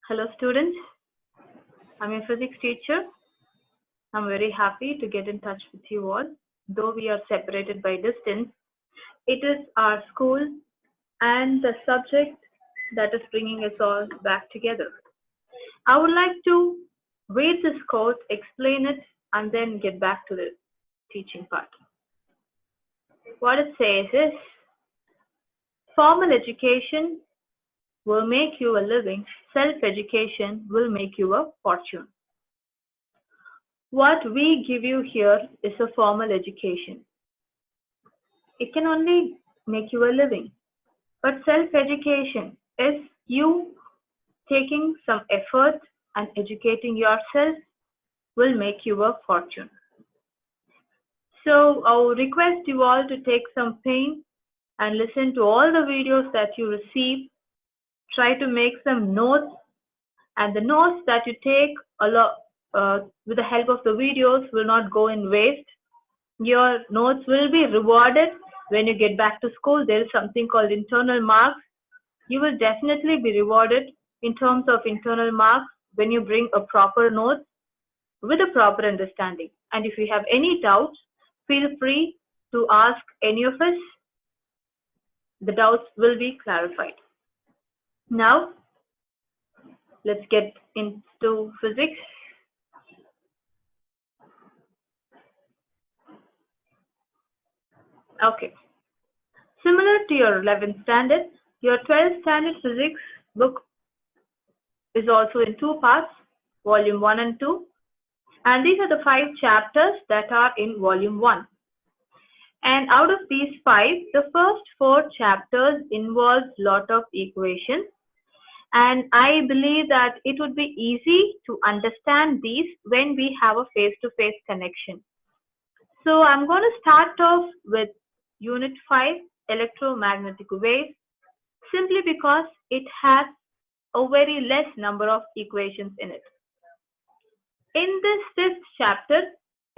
Hello students, I'm your physics teacher. I'm very happy to get in touch with you all. Though we are separated by distance, it is our school and the subject that is bringing us all back together. I would like to read this quote, explain it, and then get back to the teaching part. What it says is, formal education will make you a living, self-education will make you a fortune. What we give you here is a formal education. It can only make you a living. But self-education is you taking some effort and educating yourself will make you a fortune. So I will request you all to take some pain and listen to all the videos that you receive. Try to make some notes, and the notes that you take with the help of the videos will not go in waste. Your notes will be rewarded when you get back to school. There is something called internal marks. You will definitely be rewarded in terms of internal marks when you bring a proper note with a proper understanding. And if you have any doubts, feel free to ask any of us. The doubts will be clarified. Now, let's get into physics. Okay. Similar to your 11th standard, your 12th standard physics book is also in two parts, volume 1 and 2. And these are the 5 chapters that are in volume 1. And out of these 5, the first 4 chapters involve lot of equations. And I believe that it would be easy to understand these when we have a face-to-face connection. So I'm going to start off with Unit 5, electromagnetic waves, simply because it has a very less number of equations in it. In this 5th chapter,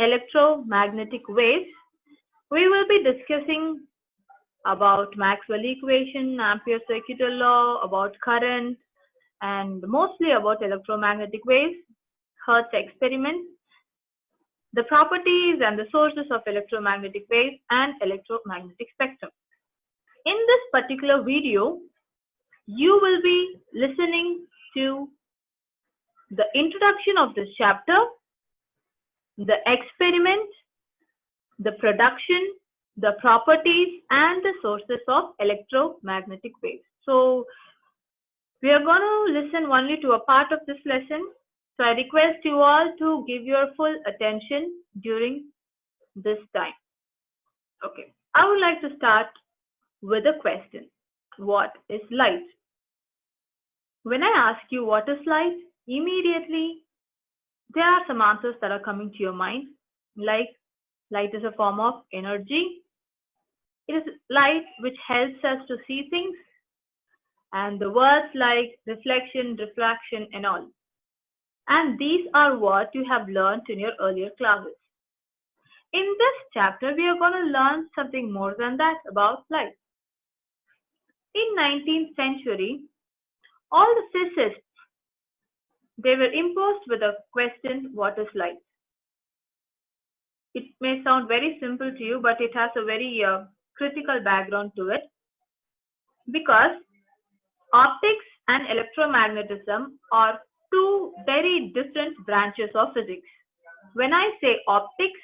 electromagnetic waves, we will be discussing about Maxwell equation, Ampere's circuital law, about current, and mostly about electromagnetic waves, Hertz experiment, the properties and the sources of electromagnetic waves, and electromagnetic spectrum. In this particular video, you will be listening to the introduction of this chapter, the experiment, the production, the properties, and the sources of electromagnetic waves. So we are going to listen only to a part of this lesson. So I request you all to give your full attention during this time. Okay, I would like to start with a question. What is light? When I ask you what is light, immediately there are some answers that are coming to your mind, like light is a form of energy. It is light which helps us to see things, and the words like reflection, refraction, and all. And these are what you have learned in your earlier classes. In this chapter, we are going to learn something more than that about light. In 19th century, all the physicists, they were imposed with a question, what is light? It may sound very simple to you, but it has a very critical background to it, because optics and electromagnetism are two very different branches of physics. When I say optics,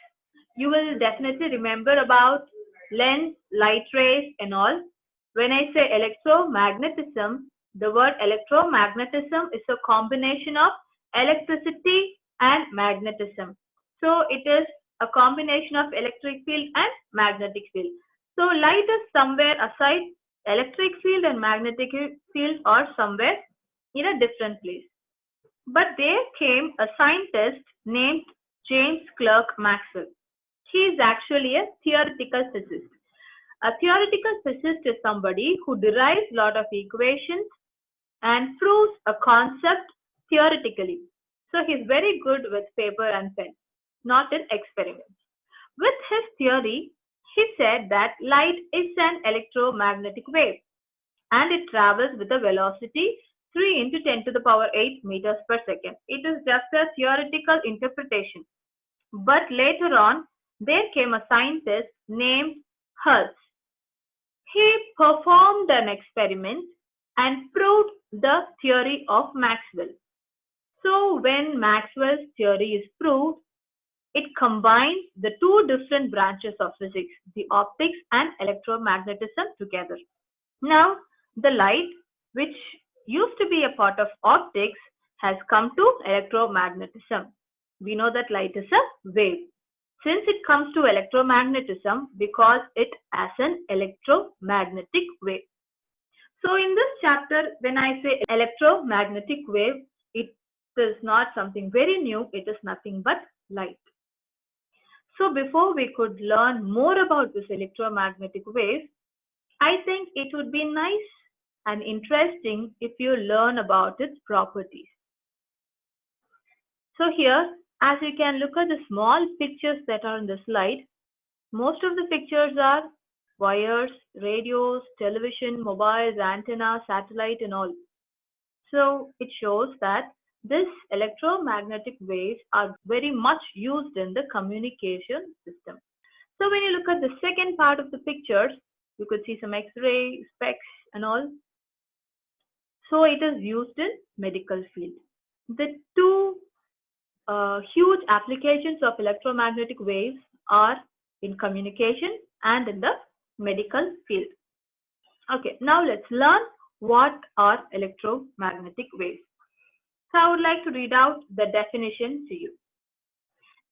you will definitely remember about lens, light rays, and all. When I say electromagnetism, the word electromagnetism is a combination of electricity and magnetism. So it is a combination of electric field and magnetic field. So light is somewhere aside, electric field and magnetic field are somewhere in a different place. But there came a scientist named James Clerk Maxwell. He is actually a theoretical physicist. A theoretical physicist is somebody who derives a lot of equations and proves a concept theoretically. So he is very good with paper and pen, not in experiments. With his theory, he said that light is an electromagnetic wave and it travels with a velocity 3 into 10 to the power 8 meters per second. It is just a theoretical interpretation. But later on, there came a scientist named Hertz. He performed an experiment and proved the theory of Maxwell. So when Maxwell's theory is proved, it combines the two different branches of physics, the optics and electromagnetism together. Now, the light, which used to be a part of optics, has come to electromagnetism. We know that light is a wave. Since it comes to electromagnetism, we call it as an electromagnetic wave. So in this chapter, when I say electromagnetic wave, it is not something very new. It is nothing but light. So before we could learn more about this electromagnetic wave, I think it would be nice and interesting if you learn about its properties. So here, as you can look at the small pictures that are in the slide, most of the pictures are wires, radios, television, mobiles, antenna, satellite and all. So it shows that this electromagnetic waves are very much used in the communication system. So when you look at the second part of the pictures, you could see some X-ray, specs and all. So it is used in medical field. The two huge applications of electromagnetic waves are in communication and in the medical field. Okay, now let's learn what are electromagnetic waves. So I would like to read out the definition to you.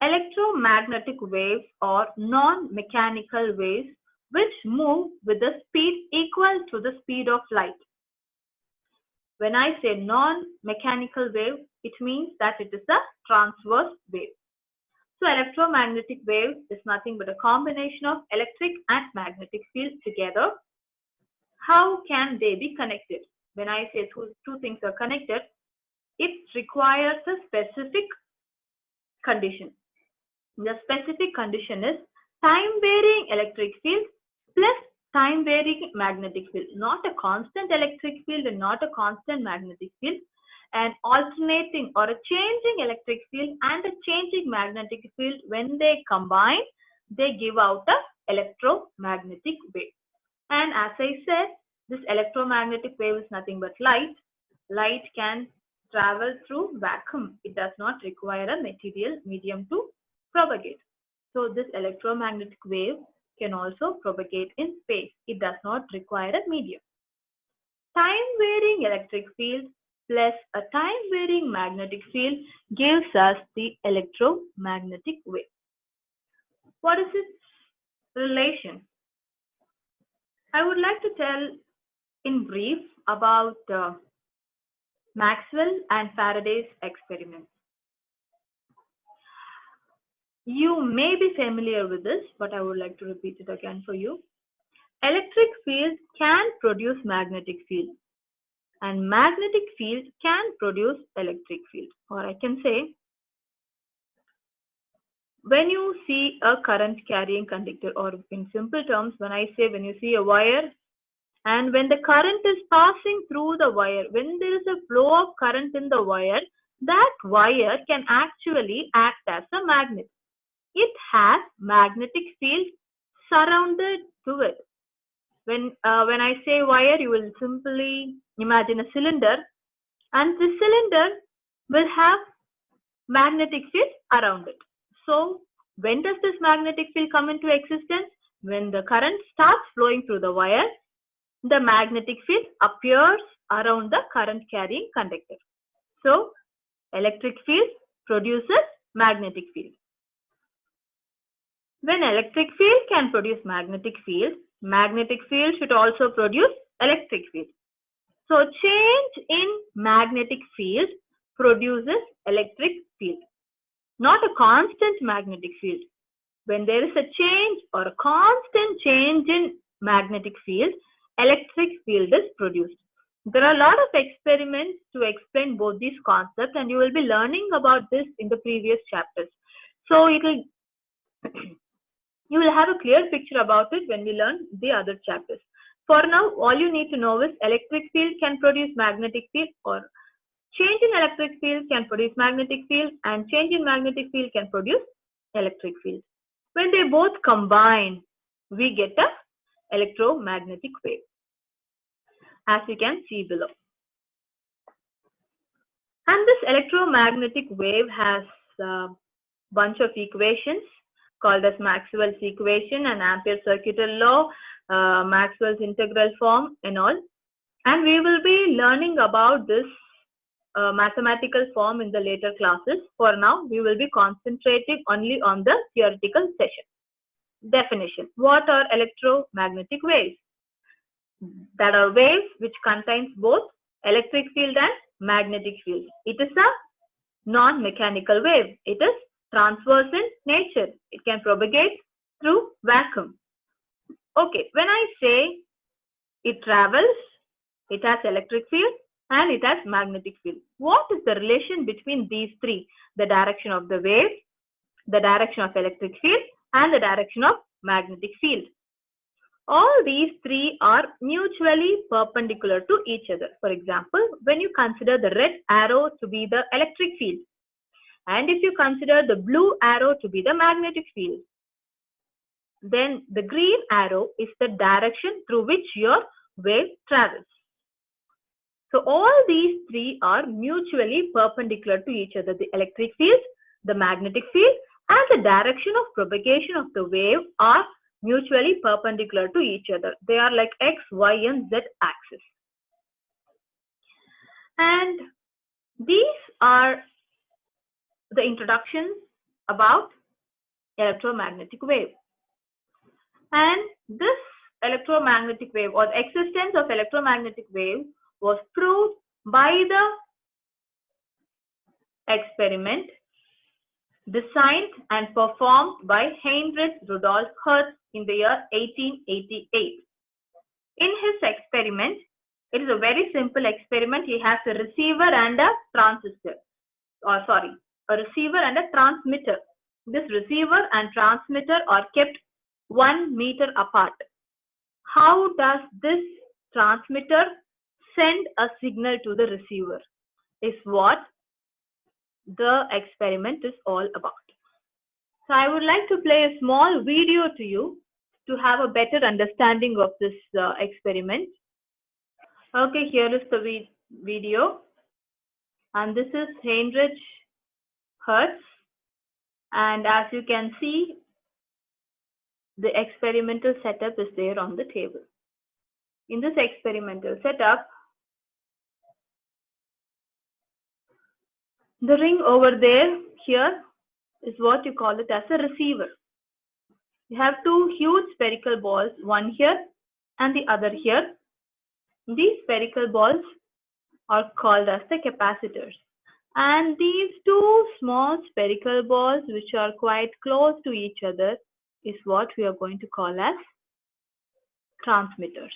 Electromagnetic waves are non-mechanical waves which move with a speed equal to the speed of light. When I say non-mechanical wave, it means that it is a transverse wave. So electromagnetic wave is nothing but a combination of electric and magnetic fields together. How can they be connected? When I say two things are connected, it requires a specific condition. The specific condition is time-varying electric field plus time-varying magnetic field, not a constant electric field and not a constant magnetic field. An alternating or a changing electric field and a changing magnetic field, when they combine, they give out a electromagnetic wave. And as I said, this electromagnetic wave is nothing but light. Light can travel through vacuum. It does not require a material medium to propagate. So this electromagnetic wave can also propagate in space. It does not require a medium. Time-varying electric field plus a time-varying magnetic field gives us the electromagnetic wave. What is its relation? I would like to tell in brief about Maxwell and Faraday's experiments. You may be familiar with this, but I would like to repeat it again for you. Electric field can produce magnetic field, and magnetic field can produce electric field. Or I can say, when you see a current carrying conductor, or in simple terms, when I say when you see a wire, and when the current is passing through the wire, when there is a flow of current in the wire, that wire can actually act as a magnet. It has magnetic field surrounded to it. When I say wire, you will simply imagine a cylinder, and the cylinder will have magnetic field around it. So when does this magnetic field come into existence? When the current starts flowing through the wire, the magnetic field appears around the current carrying conductor. So electric field produces magnetic field. When electric field can produce magnetic field should also produce electric field. So change in magnetic field produces electric field, not a constant magnetic field. When there is a change or a constant change in magnetic field, electric field is produced. There are a lot of experiments to explain both these concepts, and you will be learning about this in the previous chapters. So you will have a clear picture about it when we learn the other chapters. For now, all you need to know is electric field can produce magnetic field, or change in electric field can produce magnetic field, and change in magnetic field can produce electric field. When they both combine, we get a electromagnetic wave, as you can see below. And this electromagnetic wave has a bunch of equations called as Maxwell's equation and Ampere's circuital law, Maxwell's integral form and all. And we will be learning about this mathematical form in the later classes. For now, we will be concentrating only on the theoretical session. Definition. What are electromagnetic waves? That are waves which contains both electric field and magnetic field. It is a non-mechanical wave. It is transverse in nature. It can propagate through vacuum. Okay, when I say it travels, it has electric field and it has magnetic field. What is the relation between these three? The direction of the wave, the direction of electric field, and the direction of magnetic field. All these three are mutually perpendicular to each other. For example, when you consider the red arrow to be the electric field, and if you consider the blue arrow to be the magnetic field, then the green arrow is the direction through which your wave travels. So all these three are mutually perpendicular to each other. The electric field, the magnetic field, and the direction of propagation of the wave are mutually perpendicular to each other. They are like X, Y, and Z axis. And these are the introductions about electromagnetic wave. And this electromagnetic wave, or the existence of electromagnetic wave, was proved by the experiment designed and performed by Heinrich Rudolf Hertz in the year 1888. In his experiment, it is a very simple experiment. He has a receiver and a transistor, a receiver and a transmitter. This receiver and transmitter are kept 1 meter apart. How does this transmitter send a signal to the receiver is what the experiment is all about. So I would like to play a small video to you to have a better understanding of this experiment. Okay, here is the video, and this is Heinrich Hertz, and as you can see, the experimental setup is there on the table. In this experimental setup, the ring over there here is what you call it as a receiver. You have two huge spherical balls, one here and the other here. These spherical balls are called as the capacitors. And these two small spherical balls, which are quite close to each other, is what we are going to call as transmitters.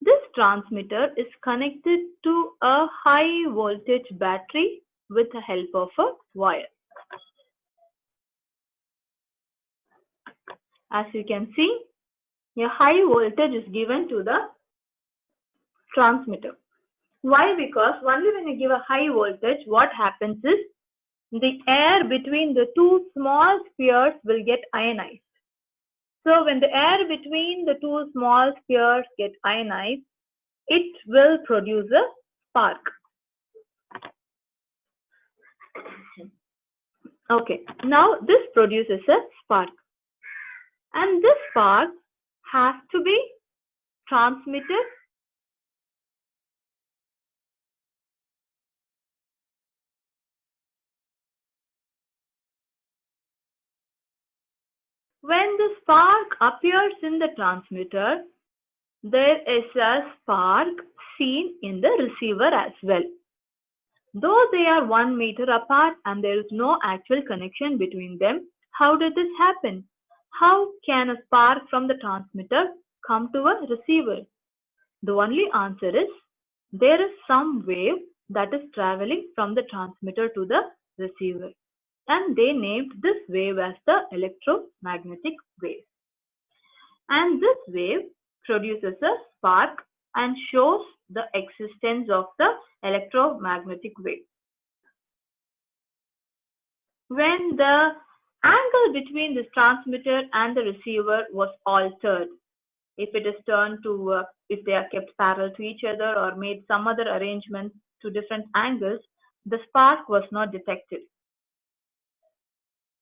This transmitter is connected to a high voltage battery with the help of a wire. As you can see, a high voltage is given to the transmitter. Why? Because only when you give a high voltage, what happens is the air between the two small spheres will get ionized. So when the air between the two small spheres get ionized, it will produce a spark. Okay, now this produces a spark. And this spark has to be transmitted when the spark appears in the transmitter. There is a spark seen in the receiver as well. Though they are 1 meter apart and there is no actual connection between them, how did this happen? How can a spark from the transmitter come to a receiver? The only answer is there is some wave that is traveling from the transmitter to the receiver, and they named this wave as the electromagnetic wave. And this wave produces a spark and shows the existence of the electromagnetic wave. When the angle between this transmitter and the receiver was altered, if it is turned to, if they are kept parallel to each other or made some other arrangement to different angles, the spark was not detected.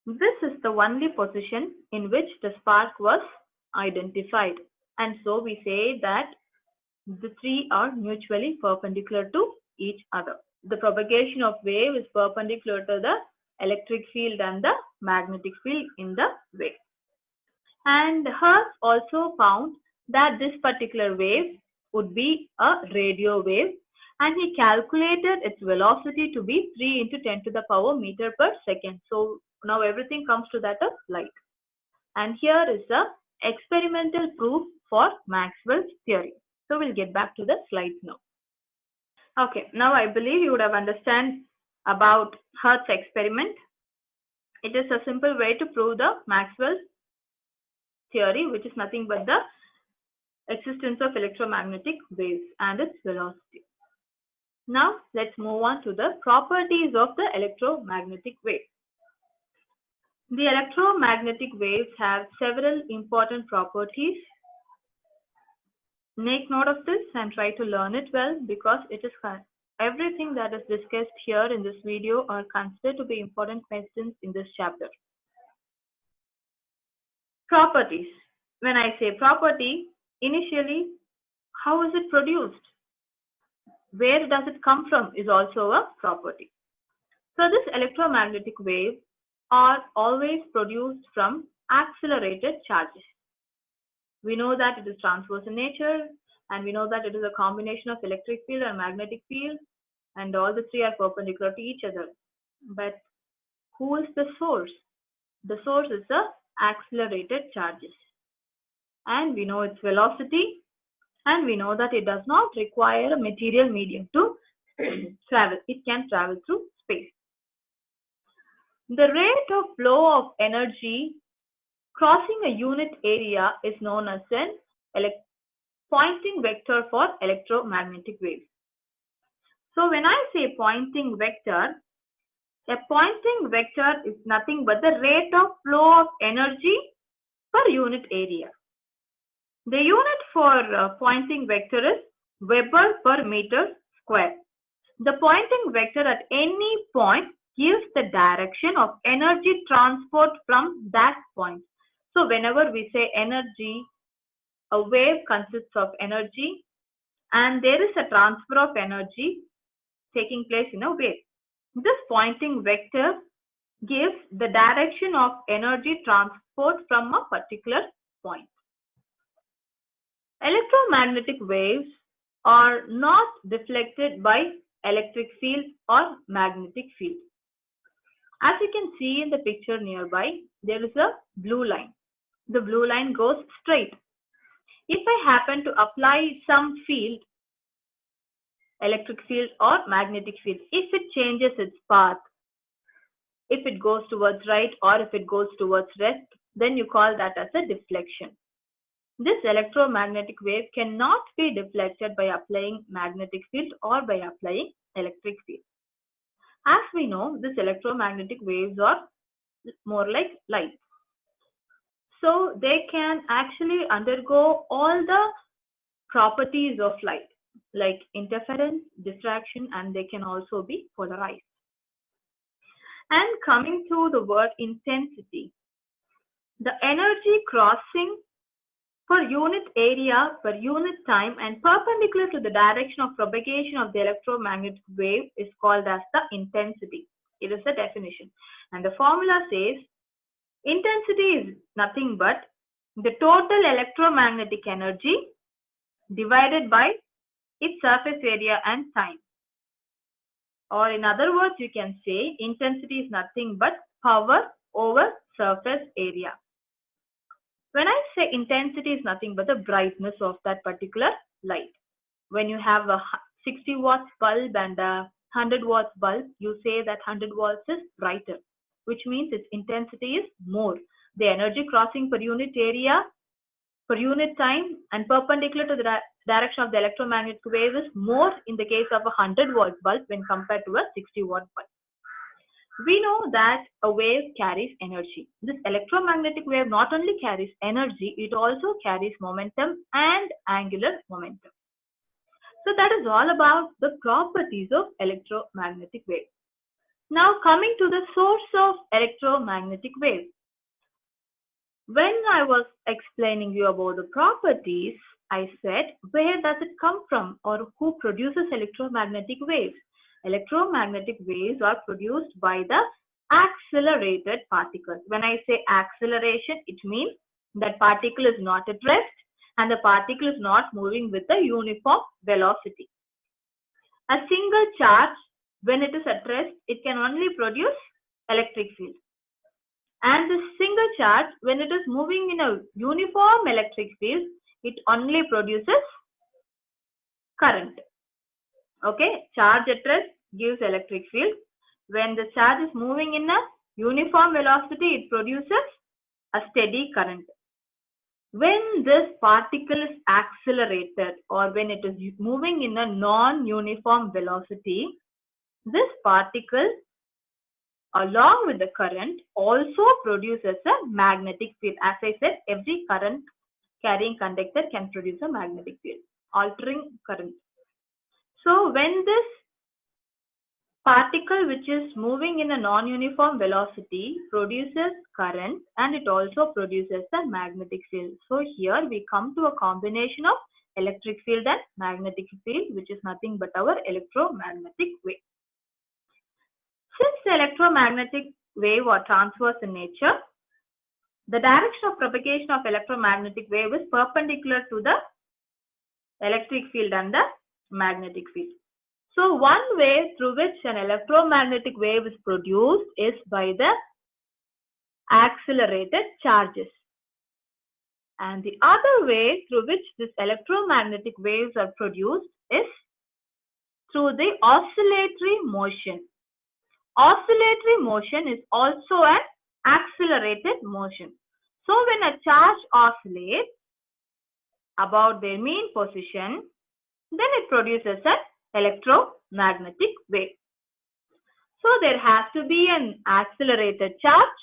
This is the only position in which the spark was identified. And so we say that the three are mutually perpendicular to each other. The propagation of wave is perpendicular to the electric field and the magnetic field in the wave. And Hertz also found that this particular wave would be a radio wave, and he calculated its velocity to be 3 into 10 to the power meter per second. So now everything comes to that of light. And here is the experimental proof for Maxwell's theory. So we'll get back to the slides now. Okay, now I believe you would have understand about Hertz experiment. It is a simple way to prove the Maxwell's theory, which is nothing but the existence of electromagnetic waves and its velocity. Now let's move on to the properties of the electromagnetic wave. The electromagnetic waves have several important properties. Make note of this and try to learn it well, because it is everything that is discussed here in this video are considered to be important questions in this chapter. Properties. When I say property, initially, how is it produced? Where does it come from is also a property. So this electromagnetic waves are always produced from accelerated charges. We know that it is transverse in nature, and we know that it is a combination of electric field and magnetic field, and all the three are perpendicular to each other. But who is the source? The source is the accelerated charges. And we know its velocity, and we know that it does not require a material medium to travel. It can travel through space. The rate of flow of energy crossing a unit area is known as an Poynting vector for electromagnetic waves. So when I say Poynting vector, a Poynting vector is nothing but the rate of flow of energy per unit area. The unit for Poynting vector is Weber per meter square. The Poynting vector at any point gives the direction of energy transport from that point. So whenever we say energy, a wave consists of energy, and there is a transfer of energy taking place in a wave. This Poynting vector gives the direction of energy transport from a particular point. Electromagnetic waves are not deflected by electric field or magnetic field. As you can see in the picture nearby, there is a blue line. The blue line goes straight. If I happen to apply some field, electric field or magnetic field, if it changes its path, if it goes towards right or if it goes towards left, then you call that as a deflection. This electromagnetic wave cannot be deflected by applying magnetic field or by applying electric field. As we know, these electromagnetic waves are more like light. So they can actually undergo all the properties of light, like interference, diffraction, and they can also be polarized. And coming to the word intensity, the energy crossing per unit area, per unit time, and perpendicular to the direction of propagation of the electromagnetic wave is called as the intensity. It is the definition. And the formula says, intensity is nothing but the total electromagnetic energy divided by its surface area and time. Or in other words, you can say intensity is nothing but power over surface area. When I say intensity is nothing but the brightness of that particular light. When you have a 60 watts bulb and a 100 watts bulb, you say that 100 watts is brighter, which means its intensity is more. The energy crossing per unit area per unit time, and perpendicular to the direction of the electromagnetic wave is more in the case of a 100-watt bulb when compared to a 60-watt bulb. We know that a wave carries energy. This electromagnetic wave not only carries energy, it also carries momentum and angular momentum. So that is all about the properties of electromagnetic wave. Now coming to the source of electromagnetic wave. When I was explaining you about the properties, I said, where does it come from or who produces electromagnetic waves? Electromagnetic waves are produced by the accelerated particles. When I say acceleration, it means that particle is not at rest and the particle is not moving with a uniform velocity. A single charge, when it is at rest, it can only produce electric field. And this single charge, when it is moving in a uniform electric field, it only produces current. Okay, charge at rest gives electric field. When the charge is moving in a uniform velocity, it produces a steady current. When this particle is accelerated or when it is moving in a non-uniform velocity, this particle along with the current also produces a magnetic field. As I said, every current carrying conductor can produce a magnetic field, altering current. So when this particle which is moving in a non-uniform velocity produces current and it also produces a magnetic field. So here we come to a combination of electric field and magnetic field, which is nothing but our electromagnetic wave. Since the electromagnetic wave are transverse in nature, the direction of propagation of electromagnetic wave is perpendicular to the electric field and the magnetic field. So one way through which an electromagnetic wave is produced is by the accelerated charges. And the other way through which this electromagnetic waves are produced is through the oscillatory motion. Oscillatory motion is also an accelerated motion. So when a charge oscillates about their mean position, then it produces an electromagnetic wave. So there has to be an accelerated charge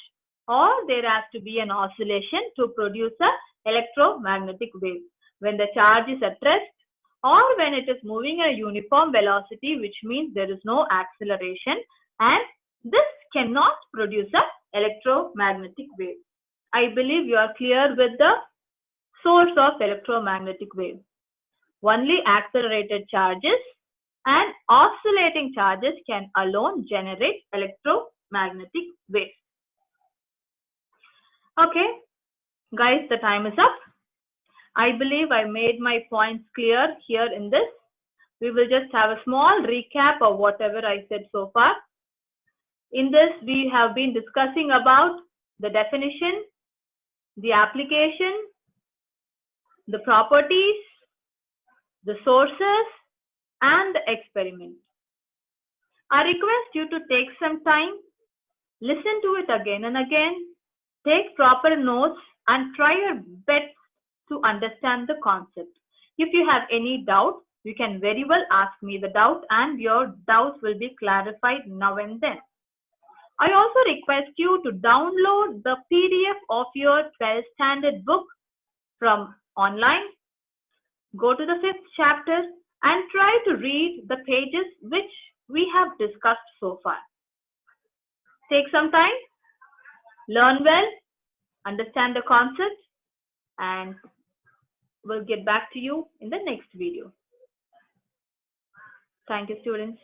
or there has to be an oscillation to produce an electromagnetic wave. When the charge is at rest or when it is moving at a uniform velocity, which means there is no acceleration, and this cannot produce an electromagnetic wave. I believe you are clear with the source of electromagnetic wave. Only accelerated charges and oscillating charges can alone generate electromagnetic waves. Okay, guys, the time is up. I believe I made my points clear here in this. We will just have a small recap of whatever I said so far. In this, we have been discussing about the definition, the application, the properties, the sources, and the experiment. I request you to take some time, listen to it again and again, take proper notes and try your best to understand the concept. If you have any doubt, you can very well ask me the doubt and your doubts will be clarified now and then. I also request you to download the PDF of your 12th standard book from online. Go to the 5th chapter and try to read the pages which we have discussed so far. Take some time, learn well, understand the concept, and we'll get back to you in the next video. Thank you, students.